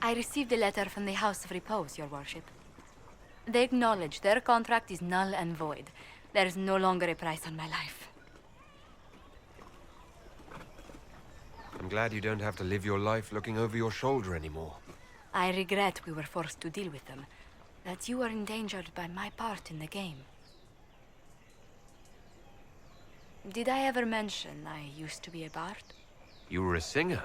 I received a letter from the House of Repose, Your Worship. They acknowledge their contract is null and void. There is no longer a price on my life. I'm glad you don't have to live your life looking over your shoulder anymore. I regret we were forced to deal with them, that you were endangered by my part in the game. Did I ever mention I used to be a bard? You were a singer?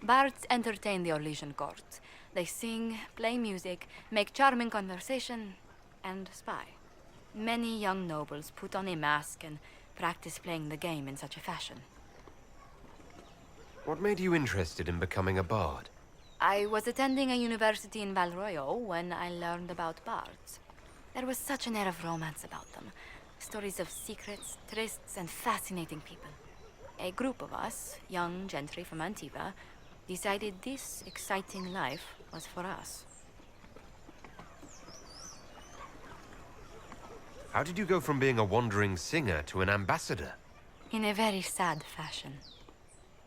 Bards entertain the Orlesian court. They sing, play music, make charming conversation, and spy. Many young nobles put on a mask and practice playing the game in such a fashion. What made you interested in becoming a bard? I was attending a university in Valroyo when I learned about bards. There was such an air of romance about them. Stories of secrets, trysts, and fascinating people. A group of us, young gentry from Antiva, decided this exciting life was for us. How did you go from being a wandering singer to an ambassador? In a very sad fashion.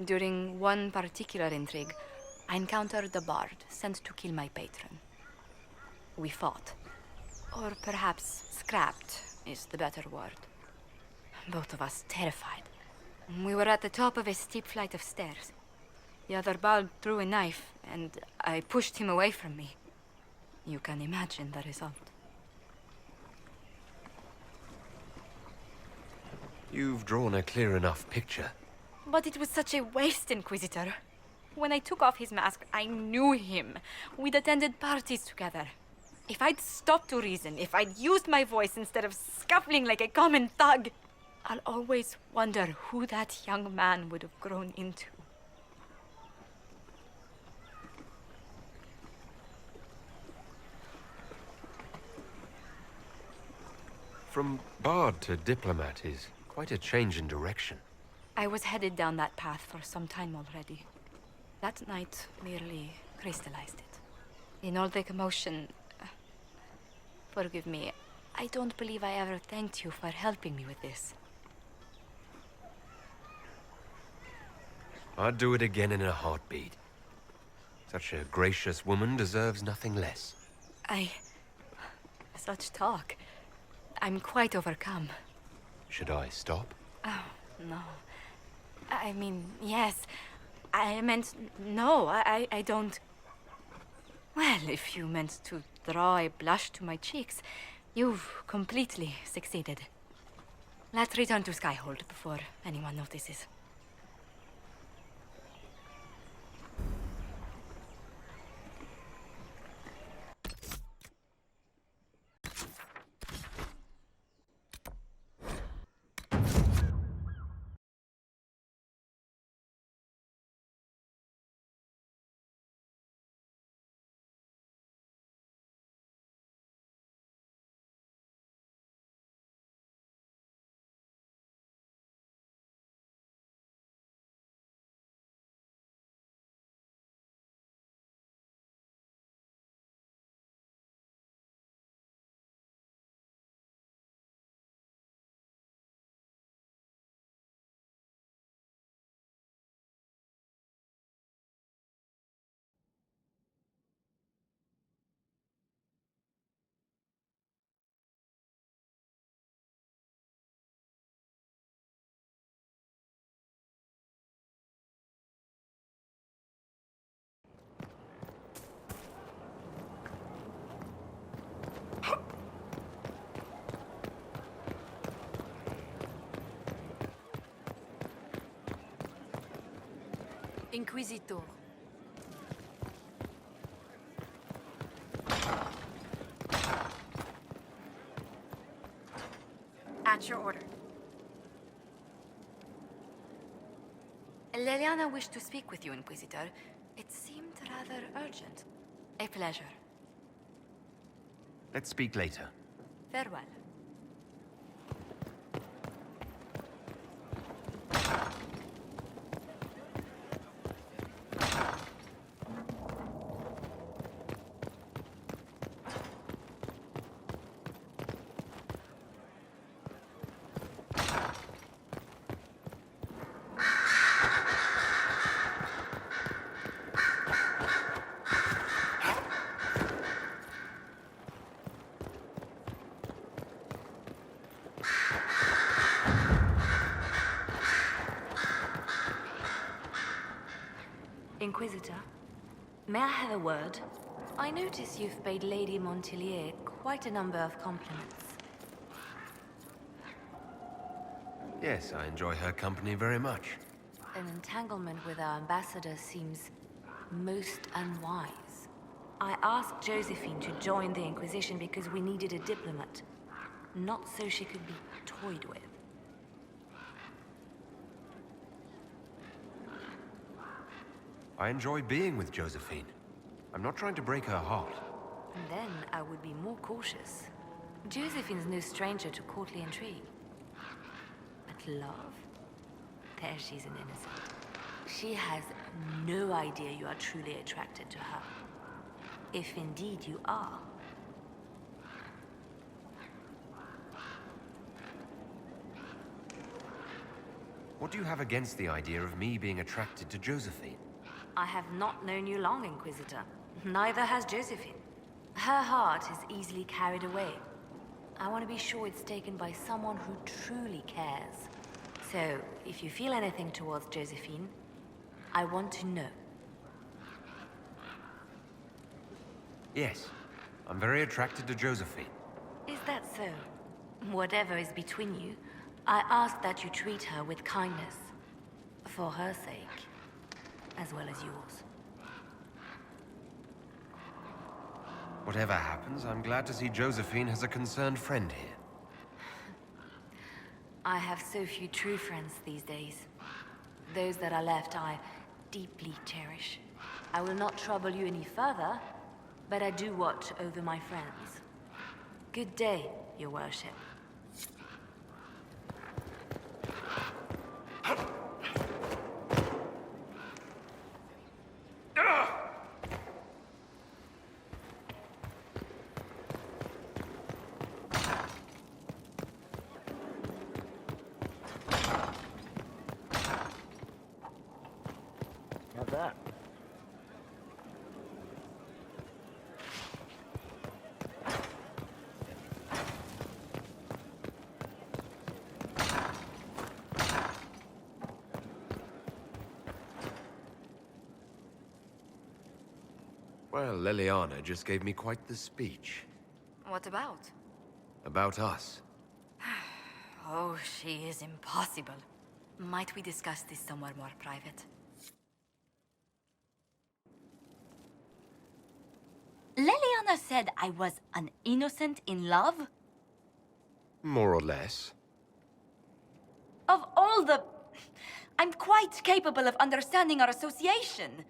During one particular intrigue, I encountered the bard sent to kill my patron. We fought. Or perhaps scrapped is the better word. Both of us terrified. We were at the top of a steep flight of stairs. The other bard threw a knife, and I pushed him away from me. You can imagine the result. You've drawn a clear enough picture. But it was such a waste, Inquisitor. When I took off his mask, I knew him. We'd attended parties together. If I'd stopped to reason, if I'd used my voice instead of scuffling like a common thug, I'll always wonder who that young man would have grown into. From bard to diplomat is quite a change in direction. I was headed down that path for some time already. That night merely crystallized it. In all the commotion... forgive me, I don't believe I ever thanked you for helping me with this. I'd do it again in a heartbeat. Such a gracious woman deserves nothing less. Such talk. I'm quite overcome. Should I stop? Oh, no. I mean, yes. I meant, no, I don't... Well, if you meant to draw a blush to my cheeks, you've completely succeeded. Let's return to Skyhold before anyone notices. Inquisitor. At your order. Leliana wished to speak with you, Inquisitor. It seemed rather urgent. A pleasure. Let's speak later. Farewell. Inquisitor, may I have a word? I notice you've paid Lady Montelier quite a number of compliments. Yes, I enjoy her company very much. An entanglement with our ambassador seems most unwise. I asked Josephine to join the Inquisition because we needed a diplomat, not so she could be toyed with. I enjoy being with Josephine. I'm not trying to break her heart. And then I would be more cautious. Josephine's no stranger to courtly intrigue. But love? There she's an innocent. She has no idea you are truly attracted to her. If indeed you are. What do you have against the idea of me being attracted to Josephine? I have not known you long, Inquisitor. Neither has Josephine. Her heart is easily carried away. I want to be sure it's taken by someone who truly cares. So, if you feel anything towards Josephine, I want to know. Yes, I'm very attracted to Josephine. Is that so? Whatever is between you, I ask that you treat her with kindness. For her sake, as well as yours. Whatever happens, I'm glad to see Josephine has a concerned friend here. I have so few true friends these days. Those that are left I deeply cherish. I will not trouble you any further, but I do watch over my friends. Good day, Your Worship. How's that? Well, Leliana just gave me quite the speech. What about? About us. Oh, she is impossible. Might we discuss this somewhere more private? Leliana said I was an innocent in love? More or less. Of all the... I'm quite capable of understanding our association.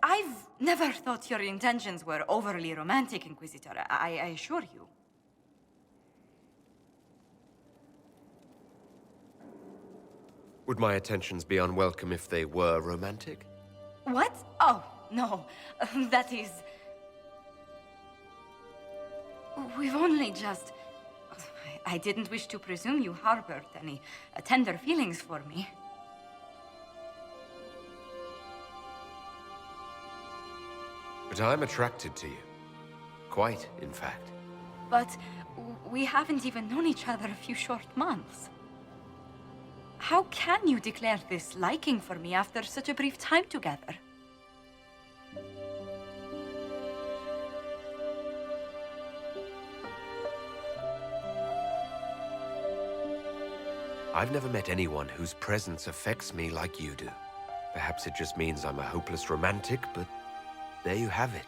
I've never thought your intentions were overly romantic, Inquisitor. I assure you. Would my attentions be unwelcome if they were romantic? What? Oh, no. That is... We've only just... I didn't wish to presume you harbored any tender feelings for me. But I'm attracted to you. Quite, in fact. But we haven't even known each other a few short months. How can you declare this liking for me after such a brief time together? I've never met anyone whose presence affects me like you do. Perhaps it just means I'm a hopeless romantic, but there you have it.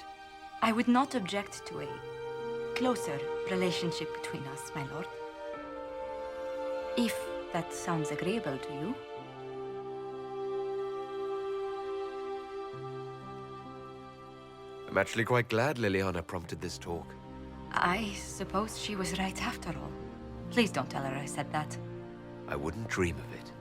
I would not object to a closer relationship between us, my lord. If that sounds agreeable to you. I'm actually quite glad Leliana prompted this talk. I suppose she was right after all. Please don't tell her I said that. I wouldn't dream of it.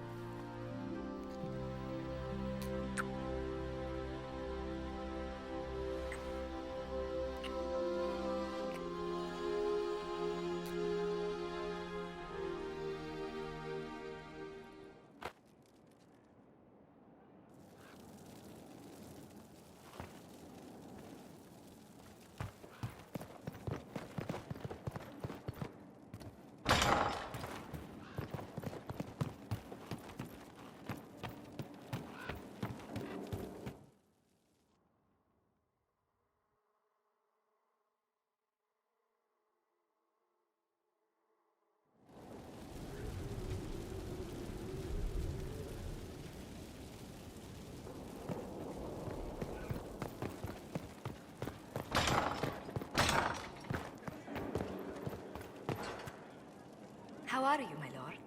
How are you, my lord?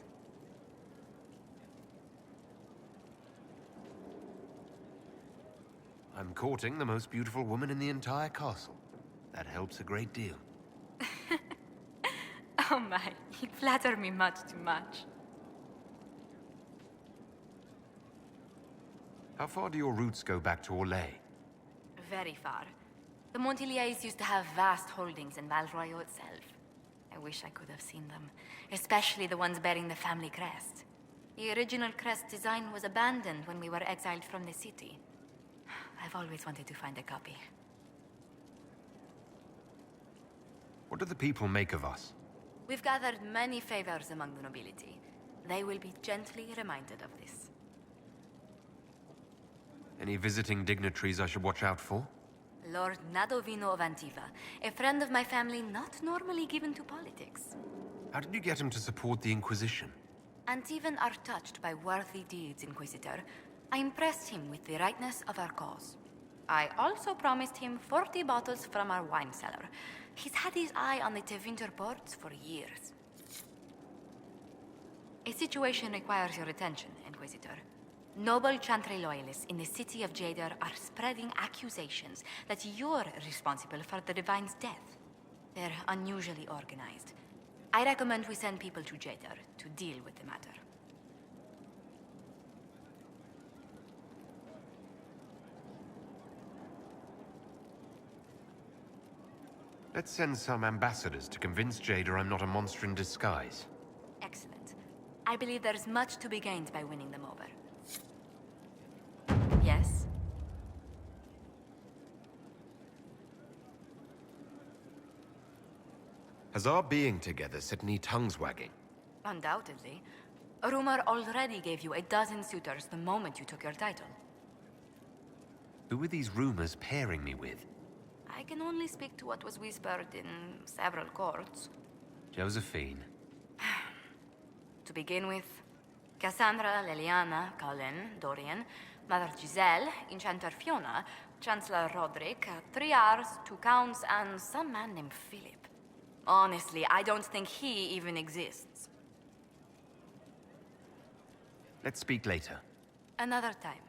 I'm courting the most beautiful woman in the entire castle. That helps a great deal. Oh my, you flatter me much too much. How far do your roots go back to Orlais? Very far. The Montiliers used to have vast holdings in Val Royaux itself. I wish I could have seen them, especially the ones bearing the family crest. The original crest design was abandoned when we were exiled from the city. I've always wanted to find a copy. What do the people make of us? We've gathered many favors among the nobility. They will be gently reminded of this. Any visiting dignitaries I should watch out for? Lord Nadovino of Antiva, a friend of my family not normally given to politics. How did you get him to support the Inquisition? Antivan are touched by worthy deeds, Inquisitor. I impressed him with the rightness of our cause. I also promised him 40 bottles from our wine cellar. He's had his eye on the Tevinter ports for years. A situation requires your attention, Inquisitor. Noble Chantry loyalists in the city of Jadar are spreading accusations that you're responsible for the Divine's death. They're unusually organized. I recommend we send people to Jadar to deal with the matter. Let's send some ambassadors to convince Jada I'm not a monster in disguise. Excellent. I believe there's much to be gained by winning them over. Yes? Has our being together set any tongues wagging? Undoubtedly. Rumor already gave you a dozen suitors the moment you took your title. Who are these rumors pairing me with? I can only speak to what was whispered in several courts. Josephine. To begin with, Cassandra, Liliana, Colin, Dorian, Mother Giselle, Enchanter Fiona, Chancellor Roderick, 3 Rs, 2 Counts, and some man named Philip. Honestly, I don't think he even exists. Let's speak later. Another time.